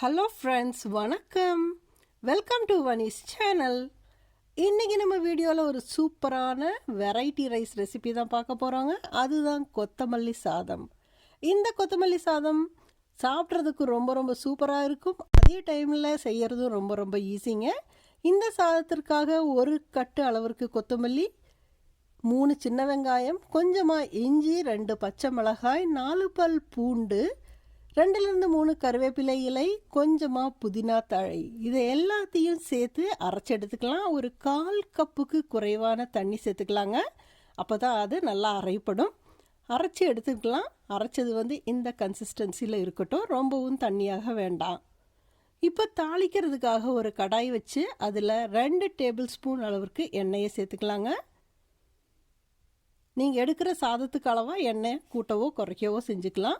Hello friends, வணக்கம். Welcome to Vani's channel. இன்றைக்கி நம்ம வீடியோவில் ஒரு சூப்பரான வெரைட்டி ரைஸ் ரெசிபி தான் பார்க்க போகிறோங்க. அதுதான் கொத்தமல்லி சாதம். இந்த கொத்தமல்லி சாதம் சாப்பிட்றதுக்கு ரொம்ப சூப்பராக இருக்கும். அதே டைமில் செய்கிறதும் ரொம்ப ஈஸிங்க. இந்த சாதத்திற்காக ஒரு கட்டு அளவிற்கு கொத்தமல்லி, 3 சின்ன வெங்காயம், கொஞ்சமாக இஞ்சி, 2 பச்சை மிளகாய், 4 பல் பூண்டு, 2லிருந்து 3 கருவேப்பிலை இலை, கொஞ்சமாக புதினா தழை, இதை எல்லாத்தையும் சேர்த்து அரைச்சி எடுத்துக்கலாம். ஒரு 1/4 கப்புக்கு குறைவான தண்ணி சேர்த்துக்கலாங்க. அப்போ தான் அது நல்லா அரைப்படும். அரைச்சி எடுத்துக்கலாம். அரைச்சது இந்த கன்சிஸ்டன்சியில் இருக்கட்டும், ரொம்பவும் தண்ணியாக வேண்டாம். இப்போ தாளிக்கிறதுக்காக ஒரு கடாய் வச்சு அதில் 2 டேபிள் ஸ்பூன் அளவிற்கு எண்ணெயை சேர்த்துக்கலாங்க. நீங்கள் எடுக்கிற சாதத்துக்கு அளவாக எண்ணெய் கூட்டவோ குறைக்கவோ செஞ்சுக்கலாம்.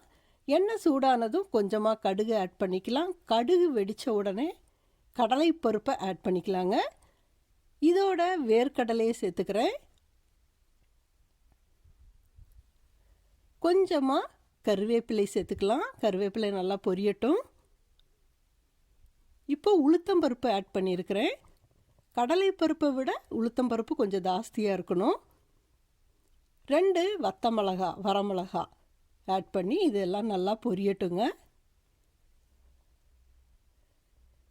எண்ணெய் சூடானதும் கொஞ்சமாக கடுகு ஆட் பண்ணிக்கலாம். கடுகு வெடித்த உடனே கடலைப்பருப்பை ஆட் பண்ணிக்கலாங்க. இதோட வேர்க்கடலையை சேர்த்துக்கிறேன். கொஞ்சமாக கருவேப்பிலை சேர்த்துக்கலாம். கருவேப்பிலை நல்லா பொரியட்டும். இப்போ உளுத்தம்பருப்பு ஆட் பண்ணியிருக்கிறேன். கடலைப்பருப்பை விட உளுத்தம்பருப்பு கொஞ்சம் ஜாஸ்தியாக இருக்கணும். 2 வரமிளகா ஆட் பண்ணி இதெல்லாம் நல்லா பொரியட்டுங்க.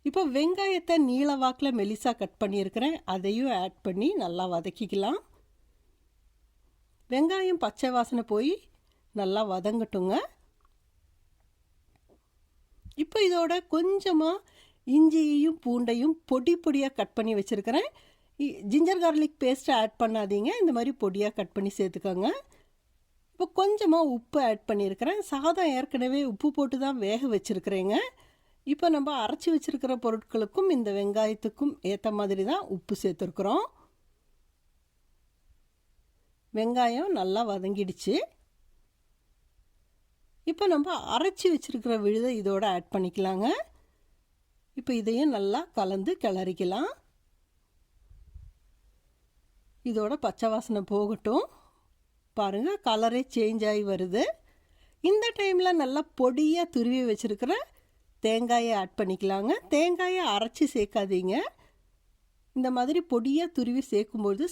இப்போ வெங்காயத்தை நீல வாக்கில் மெலிசா கட் பண்ணியிருக்கிறேன். அதையும் ஆட் பண்ணி நல்லா வதக்கிக்கலாம். வெங்காயம் பச்சை வாசனை போய் நல்லா வதங்கட்டுங்க. இப்போ இதோட கொஞ்சமாக இஞ்சியையும் பூண்டையும் பொடியாக கட் பண்ணி வச்சுருக்கிறேன். ஜிஞ்சர் கார்லிக் பேஸ்ட்டை ஆட் பண்ணாதீங்க, இந்த மாதிரி பொடியாக கட் பண்ணி சேர்த்துக்கோங்க. இப்போ கொஞ்சமாக உப்பு ஆட் பண்ணியிருக்கிறேன். சாதம் ஏற்கனவே உப்பு போட்டு தான் வேக வச்சுருக்கிறேங்க. இப்போ நம்ம அரைச்சி வச்சுருக்கிற பொருட்களுக்கும் இந்த வெங்காயத்துக்கும் ஏற்ற மாதிரி தான் உப்பு சேர்த்துருக்குறோம். வெங்காயம் நல்லா வதங்கிடுச்சு. இப்போ நம்ம அரைச்சி வச்சுருக்கிற விழுதை இதோட ஆட் பண்ணிக்கலாங்க. இப்போ இதையும் நல்லா கலந்து கிளறிக்கலாம். இதோட பச்சை வாசனை போகட்டும். பாருங்கள், கலரே சேஞ்ச் ஆகி வருது. இந்த டைமில் நல்லா பொடியாக துருவி வச்சுருக்கிற தேங்காயை ஆட் பண்ணிக்கலாங்க. தேங்காயை அரைச்சி சேர்க்காதீங்க. இந்த மாதிரி பொடியாக துருவி சேர்க்கும்பொழுது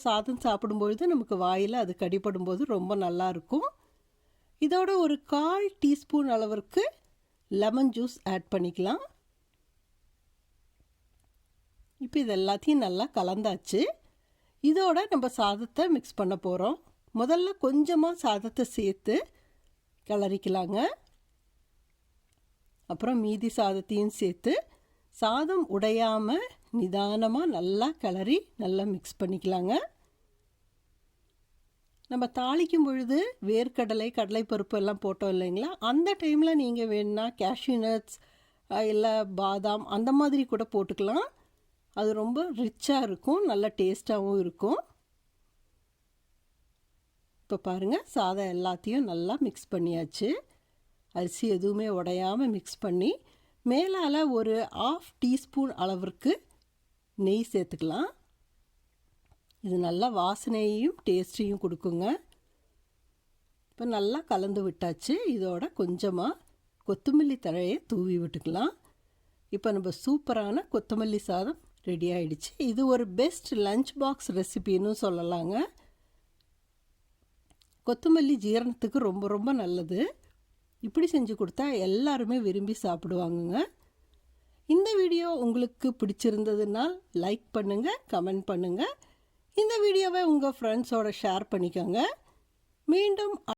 சாதம் சாப்பிடும்பொழுது நமக்கு வாயில் அது கடிப்படும்போது ரொம்ப நல்லாயிருக்கும். இதோட ஒரு 1/4 டீஸ்பூன் அளவிற்கு லெமன் ஜூஸ் ஆட் பண்ணிக்கலாம். இப்போ இது எல்லாத்தையும் நல்லா கலந்தாச்சு. இதோட நம்ம சாதத்தை மிக்ஸ் பண்ண போகிறோம். முதல்ல கொஞ்சமாக சாதத்தை சேர்த்து கிளறிக்கலாங்க. அப்புறம் மீதி சாதத்தையும் சேர்த்து சாதம் உடையாமல் நிதானமாக நல்லா கிளறி நல்லா மிக்ஸ் பண்ணிக்கலாங்க. நம்ம தாளிக்கும் பொழுது வேர்க்கடலை, கடலைப்பருப்பு எல்லாம் போட்டோம் இல்லைங்களா, அந்த டைமில் நீங்கள் வேணுன்னா கேஷ்யூ நட்ஸ் இல்லை பாதாம் அந்த மாதிரி கூட போட்டுக்கலாம். அது ரொம்ப ரிச்சாக இருக்கும், நல்ல டேஸ்ட்டாகவும் இருக்கும். இப்போ பாருங்கள், சாதம் எல்லாத்தையும் நல்லா மிக்ஸ் பண்ணியாச்சு. அரிசி எதுவுமே உடையாமல் மிக்ஸ் பண்ணி மேலால் ஒரு 1/2 டீஸ்பூன் அளவிற்கு நெய் சேர்த்துக்கலாம். இது நல்லா வாசனையையும் டேஸ்ட்டையும் கொடுக்குங்க. இப்போ நல்லா கலந்து விட்டாச்சு. இதோட கொஞ்சமாக கொத்தமல்லி தழையை தூவி விட்டுக்கலாம். இப்போ நம்ம சூப்பரான கொத்தமல்லி சாதம் ரெடி ஆகிடுச்சு. இது ஒரு பெஸ்ட் லஞ்ச் பாக்ஸ் ரெசிபின்னு சொல்லலாங்க. கொத்தமல்லி ஜீரணத்துக்கு ரொம்ப நல்லது. இப்படி செஞ்சு கொடுத்தா எல்லாருமே விரும்பி சாப்பிடுவாங்கங்க. இந்த வீடியோ உங்களுக்கு பிடிச்சிருந்ததுனால் லைக் பண்ணுங்கள், கமெண்ட் பண்ணுங்கள். இந்த வீடியோவை உங்கள் ஃப்ரெண்ட்ஸோட ஷேர் பண்ணிக்கோங்க. மீண்டும்